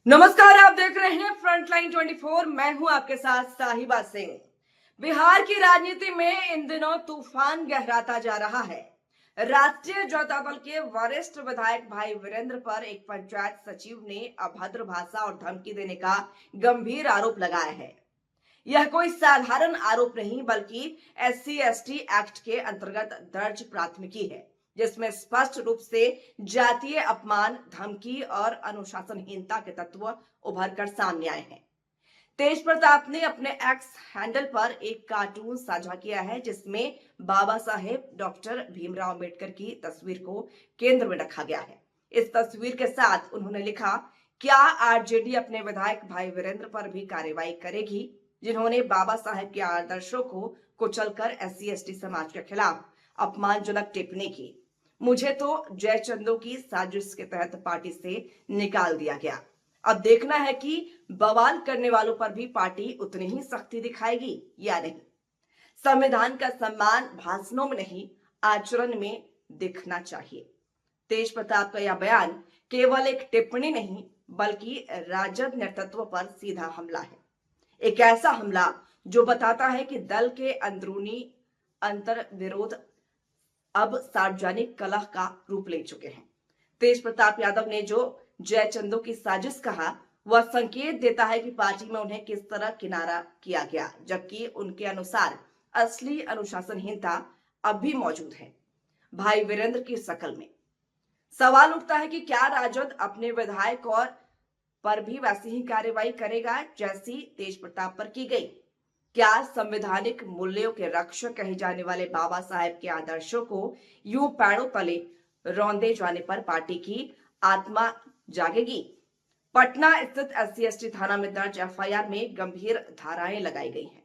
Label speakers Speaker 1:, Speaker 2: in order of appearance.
Speaker 1: नमस्कार, आप देख रहे हैं फ्रंटलाइन 24। मैं हूं आपके साथ साहिबा सिंह। बिहार की राजनीति में इन दिनों तूफान गहराता जा रहा है। राष्ट्रीय जनता दल के वरिष्ठ विधायक भाई वीरेंद्र पर एक पंचायत सचिव ने अभद्र भाषा और धमकी देने का गंभीर आरोप लगाया है। यह कोई साधारण आरोप नहीं बल्कि SC/ST एक्ट के अंतर्गत दर्ज प्राथमिकी है, जिसमें स्पष्ट रूप से जातीय अपमान, धमकी और अनुशासनहीनता के तत्व उभर कर सामने आए हैं। तेज प्रताप ने अपने एक्स हैंडल पर एक कार्टून साझा किया है, जिसमें बाबा साहेब डॉक्टर भीमराव अंबेडकर की तस्वीर को केंद्र में रखा गया है। इस तस्वीर के साथ उन्होंने लिखा, क्या आरजेडी अपने विधायक भाई वीरेंद्र पर भी कार्रवाई करेगी, जिन्होंने बाबा साहेब के आदर्शों को कुचलकर SC/ST समाज के खिलाफ अपमानजनक टिप्पणी की। मुझे तो जयचंदो की साजिश के तहत पार्टी से निकाल दिया गया। अब देखना है कि बवाल करने वालों पर भी पार्टी उतनी ही सख्ती दिखाएगी या नहीं। संविधान का सम्मान भाषणों में नहीं, आचरण में दिखना चाहिए। तेज प्रताप का यह बयान केवल एक टिप्पणी नहीं बल्कि राजद नेतृत्व पर सीधा हमला है। एक ऐसा हमला जो बताता है कि दल के अंदरूनी अंतर विरोध अब सार्वजनिक कलह का रूप ले चुके हैं। तेज प्रताप यादव ने जो जयचंदो की साजिश कहा, वह संकेत देता है कि पार्टी में उन्हें किस तरह किनारा किया गया, जबकि उनके अनुसार असली अनुशासनहीनता अब भी मौजूद है, भाई वीरेंद्र की शक्ल में। सवाल उठता है कि क्या राजद अपने विधायक और पर भी वैसी ही कार्रवाई करेगा जैसी तेज प्रताप पर की गई। क्या संवैधानिक मूल्यों के रक्षक कहे जाने वाले बाबा साहेब के आदर्शों को यूं पैरों तले रौंदे जाने पर पार्टी की आत्मा जागेगी? पटना स्थित SC/ST थाना में दर्ज FIR में गंभीर धाराएं लगाई गई हैं।